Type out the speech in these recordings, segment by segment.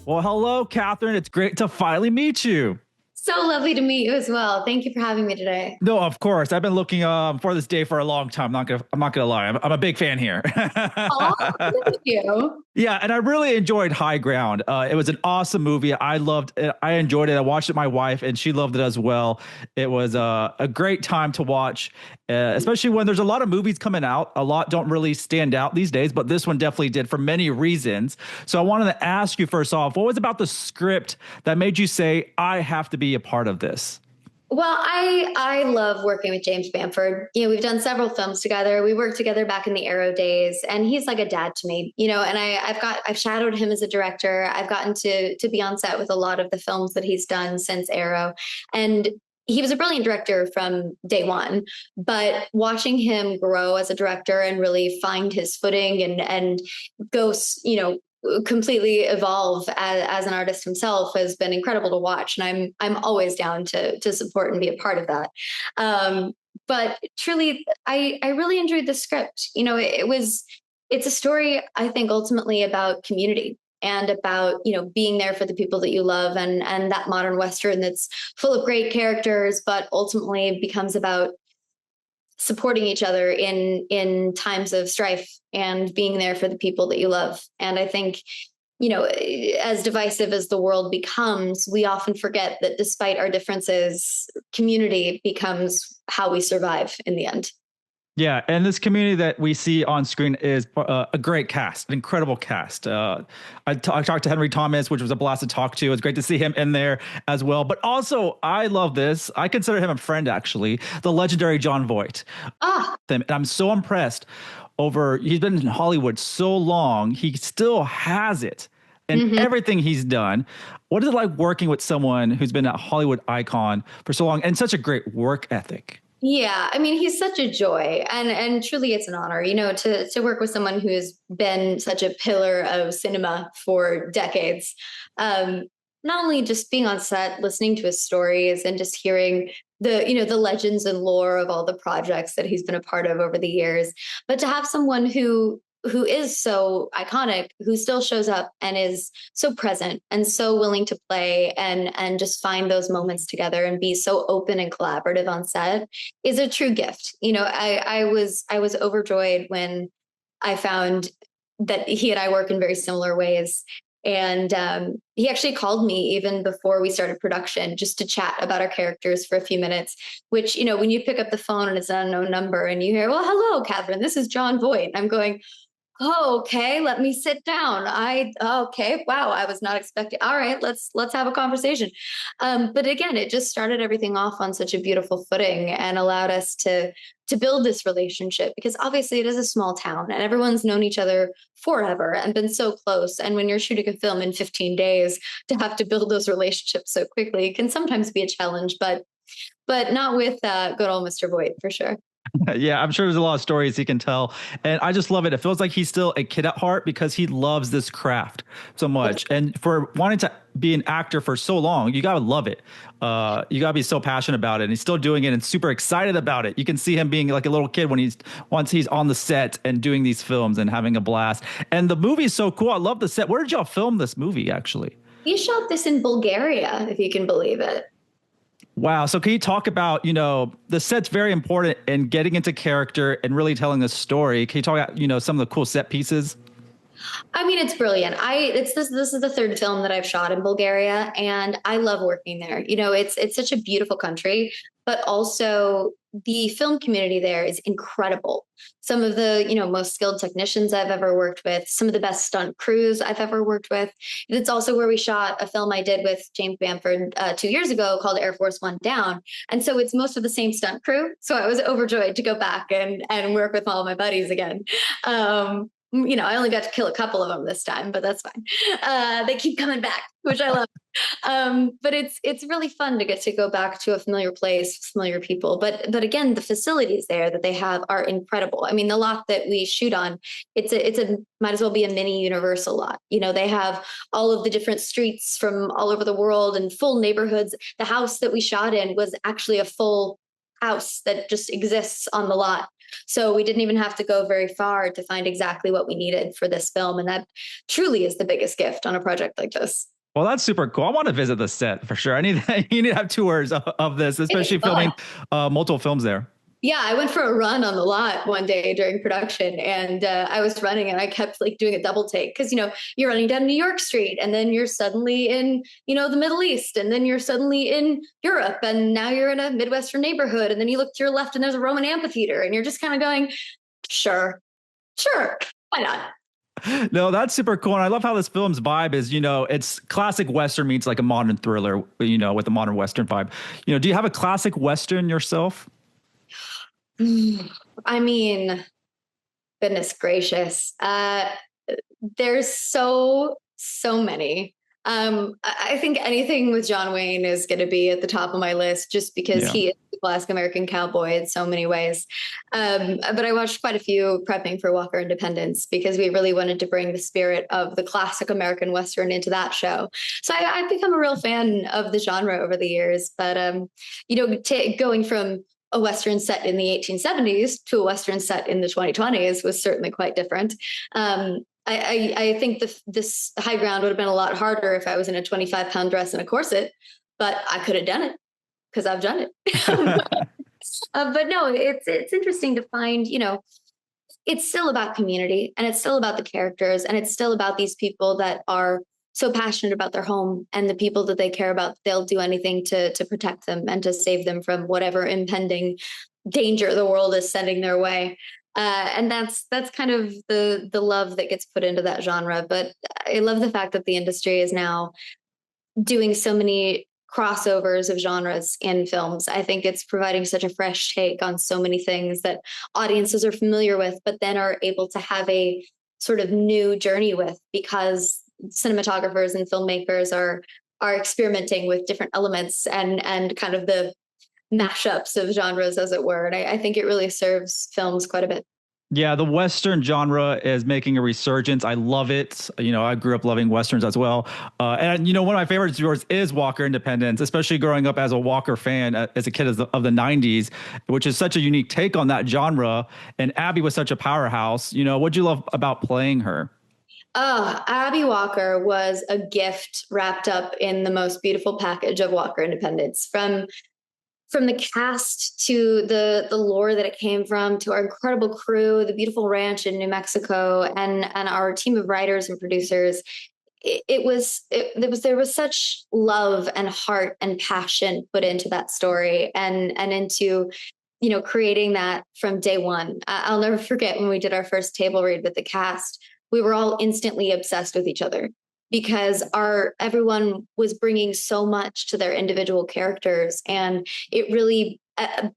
Well, hello, Catherine. It's great to finally meet you. So lovely to meet you as well. Thank you for having me today. No, of course. I've been looking for this day for a long time. I'm not gonna lie. I'm a big fan here. Oh, thank you. Yeah, and I really enjoyed High Ground. It was an awesome movie. I loved it. I enjoyed it. I watched it with my wife, and she loved it as well. It was a great time to watch, especially when there's a lot of movies coming out. A lot don't really stand out these days, but this one definitely did for many reasons. So I wanted to ask you first off, what was about the script that made you say, I have to be a part of this? Well, I love working with James Bamford. We've done several films together. We worked together back in the Arrow days, and he's like a dad to me. And I've shadowed him as a director. I've gotten to be on set with a lot of the films that he's done since Arrow, and he was a brilliant director from day one. But watching him grow as a director and really find his footing and go, completely evolve as an artist himself has been incredible to watch, and I'm always down to support and be a part of that. But truly, I really enjoyed the script. It's a story, I think, ultimately about community and about being there for the people that you love, and that modern western that's full of great characters, but ultimately becomes about supporting each other in times of strife and being there for the people that you love. And I think, as divisive as the world becomes, we often forget that despite our differences, community becomes how we survive in the end. Yeah, and this community that we see on screen is a great cast, an incredible cast. I talked to Henry Thomas, which was a blast to talk to. It's great to see him in there as well. But also, I love this. I consider him a friend, actually, the legendary John Voight. Ah, And I'm so impressed he's been in Hollywood so long, he still has it. And mhm. everything he's done. What is it like working with someone who's been a Hollywood icon for so long and such a great work ethic? Yeah, I mean, he's such a joy, and truly, it's an honor, to work with someone who has been such a pillar of cinema for decades. Um, Not only just being on set, listening to his stories, and just hearing the legends and lore of all the projects that he's been a part of over the years, but to have someone who is so iconic, who still shows up and is so present and so willing to play and just find those moments together and be so open and collaborative on set is a true gift. I was overjoyed when I found that he and I work in very similar ways. And he actually called me even before we started production just to chat about our characters for a few minutes, which, when you pick up the phone and it's an unknown number and you hear, well, hello, Catherine, this is John Voight. I'm going, oh, okay, let me sit down. Okay, wow, I was not expecting. All right, let's have a conversation. But again, it just started everything off on such a beautiful footing and allowed us to build this relationship, because obviously it is a small town and everyone's known each other forever and been so close. And when you're shooting a film in 15 days, to have to build those relationships so quickly can sometimes be a challenge, but not with good old Mr. Voight for sure. Yeah, I'm sure there's a lot of stories he can tell. And I just love it. It feels like he's still a kid at heart because he loves this craft so much. And for wanting to be an actor for so long, you got to love it. You got to be so passionate about it. And he's still doing it and super excited about it. You can see him being like a little kid once he's on the set and doing these films and having a blast. And the movie is so cool. I love the set. Where did y'all film this movie, actually? He shot this in Bulgaria, if you can believe it. Wow. So can you talk about, the set's very important in getting into character and really telling a story. Can you talk about, some of the cool set pieces? I mean, it's brilliant. This is the third film that I've shot in Bulgaria, and I love working there. It's such a beautiful country, but also the film community there is incredible. Some of the, most skilled technicians I've ever worked with, some of the best stunt crews I've ever worked with. It's also where we shot a film I did with James Bamford 2 years ago called Air Force One Down. And so it's most of the same stunt crew. So I was overjoyed to go back and work with all my buddies again. I only got to kill a couple of them this time, but that's fine. They keep coming back, which I love. But it's really fun to get to go back to a familiar place, familiar people. But again, the facilities there that they have are incredible. I mean, the lot that we shoot on, it's a might as well be a mini Universal lot. They have all of the different streets from all over the world and full neighborhoods. The house that we shot in was actually a full house that just exists on the lot. So we didn't even have to go very far to find exactly what we needed for this film. And that truly is the biggest gift on a project like this. Well, that's super cool. I want to visit the set for sure. I need you need to have tours of this, It's especially fun. filming multiple films there. Yeah, I went for a run on the lot one day during production, and I was running, and I kept like doing a double take because you're running down New York Street, and then you're suddenly in the Middle East, and then you're suddenly in Europe, and now you're in a Midwestern neighborhood, and then you look to your left, and there's a Roman amphitheater, and you're just kind of going, sure, sure, why not? No, that's super cool. And I love how this film's vibe is, it's classic Western meets like a modern thriller, with a modern Western vibe. Do you have a classic Western yourself? I mean, goodness gracious. There's so many. I think anything with John Wayne is going to be at the top of my list just because Yeah. he is the classic American cowboy in so many ways. But I watched quite a few prepping for Walker Independence because we really wanted to bring the spirit of the classic American Western into that show. So I've become a real fan of the genre over the years. But, going from a Western set in the 1870s to a Western set in the 2020s was certainly quite different. I think this high ground would have been a lot harder if I was in a 25-pound dress and a corset, but I could have done it because I've done it. But no, it's interesting to find, it's still about community and it's still about the characters and it's still about these people that are so passionate about their home and the people that they care about. They'll do anything to protect them and to save them from whatever impending danger the world is sending their way. And that's kind of the love that gets put into that genre. But I love the fact that the industry is now doing so many crossovers of genres in films. I think it's providing such a fresh take on so many things that audiences are familiar with, but then are able to have a sort of new journey with because cinematographers and filmmakers are experimenting with different elements and kind of the mashups of genres, as it were. And I think it really serves films quite a bit. Yeah, the Western genre is making a resurgence. I love it. I grew up loving Westerns as well. And one of my favorites of yours is Walker Independence, especially growing up as a Walker fan as a kid of the 90s, which is such a unique take on that genre. And Abby was such a powerhouse. What'd you love about playing her? Oh, Abby Walker was a gift wrapped up in the most beautiful package of Walker Independence. From the cast to the lore that it came from to our incredible crew, the beautiful ranch in New Mexico, and our team of writers and producers. There was such love and heart and passion put into that story and into creating that from day one. I'll never forget when we did our first table read with the cast. We were all instantly obsessed with each other because everyone was bringing so much to their individual characters, and it really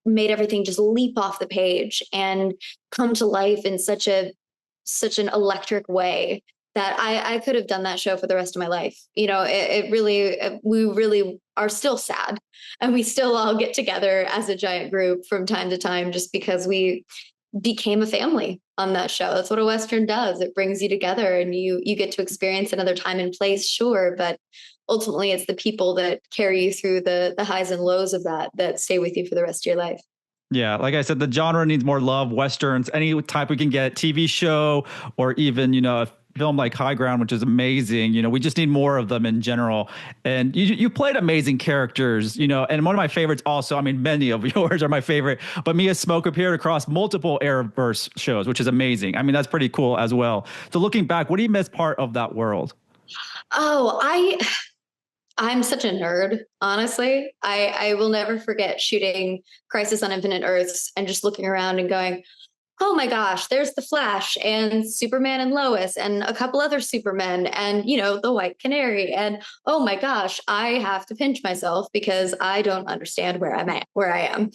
made everything just leap off the page and come to life in such an electric way that I could have done that show for the rest of my life. We really are still sad, and we still all get together as a giant group from time to time just because we became a family on that show. That's what a Western does. It brings you together and you get to experience another time and place, sure, but ultimately it's the people that carry you through the highs and lows of that stay with you for the rest of your life. Yeah, like I said, the genre needs more love. Westerns, any type we can get, TV show, or even a film like High Ground, which is amazing. We just need more of them in general. And you played amazing characters. And one of my favorites also. I mean, many of yours are my favorite. But Mia Smoak appeared across multiple Arrowverse shows, which is amazing. I mean, that's pretty cool as well. So looking back, what do you miss part of that world? Oh, I'm such a nerd, honestly. I will never forget shooting Crisis on Infinite Earths and just looking around and going, oh my gosh, there's the Flash and Superman and Lois and a couple other Supermen and, the White Canary. And oh my gosh, I have to pinch myself because I don't understand where I am.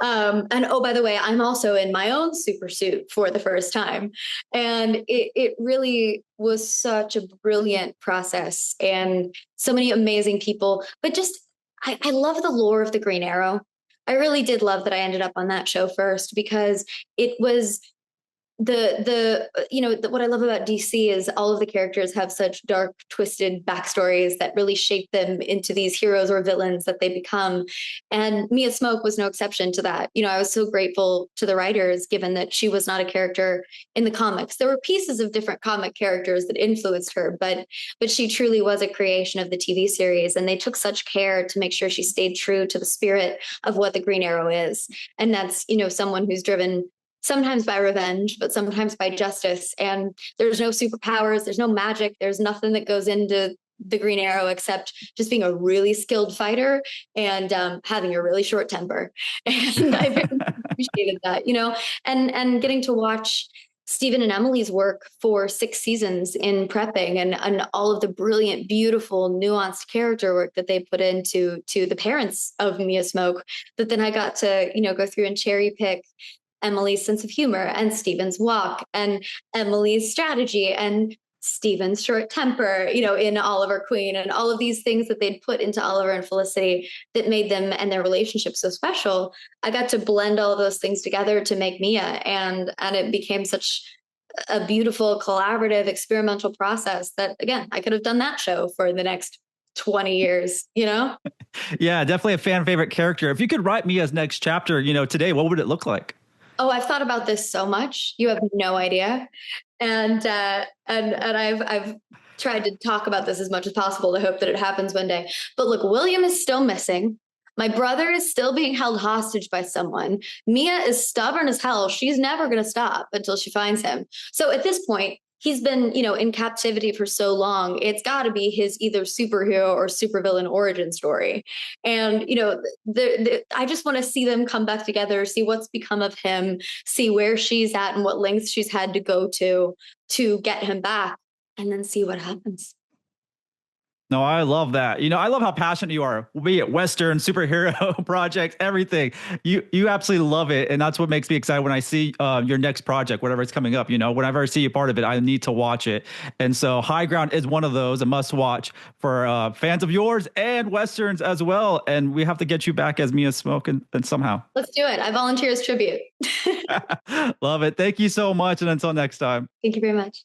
And oh, by the way, I'm also in my own super suit for the first time. And it really was such a brilliant process and so many amazing people, but just, I love the lore of the Green Arrow. I really did love that I ended up on that show first because it was what I love about DC is all of the characters have such dark, twisted backstories that really shape them into these heroes or villains that they become. And Mia Smoak was no exception to that. I was so grateful to the writers, given that she was not a character in the comics. There were pieces of different comic characters that influenced her, but she truly was a creation of the TV series, and they took such care to make sure she stayed true to the spirit of what the Green Arrow is. And that's, someone who's driven sometimes by revenge, but sometimes by justice. And there's no superpowers, there's no magic, there's nothing that goes into the Green Arrow except just being a really skilled fighter and having a really short temper. And I very much appreciated that, and getting to watch Stephen and Emily's work for 6 seasons in prepping, and all of the brilliant, beautiful, nuanced character work that they put into the parents of Mia Smoak, that then I got to, go through and cherry pick Emily's sense of humor and Stephen's walk and Emily's strategy and Stephen's short temper, in Oliver Queen, and all of these things that they'd put into Oliver and Felicity that made them and their relationship so special. I got to blend all of those things together to make Mia, and it became such a beautiful, collaborative, experimental process that, again, I could have done that show for the next 20 years, Yeah, definitely a fan favorite character. If you could write Mia's next chapter, today, what would it look like? Oh, I've thought about this so much. You have no idea. And I've tried to talk about this as much as possible to hope that it happens one day. But look, William is still missing. My brother is still being held hostage by someone. Mia is stubborn as hell. She's never going to stop until she finds him. So at this point, he's been, in captivity for so long. It's got to be his either superhero or supervillain origin story. And, I just want to see them come back together, see what's become of him, see where she's at and what lengths she's had to go to get him back, and then see what happens. No, I love that. I love how passionate you are, be it Western, superhero projects, everything. You absolutely love it. And that's what makes me excited when I see your next project, whatever is coming up. Whenever I see a part of it, I need to watch it. And so High Ground is one of those, a must watch for fans of yours and Westerns as well. And we have to get you back as Mia Smoak and somehow. Let's do it. I volunteer as tribute. Love it. Thank you so much. And until next time. Thank you very much.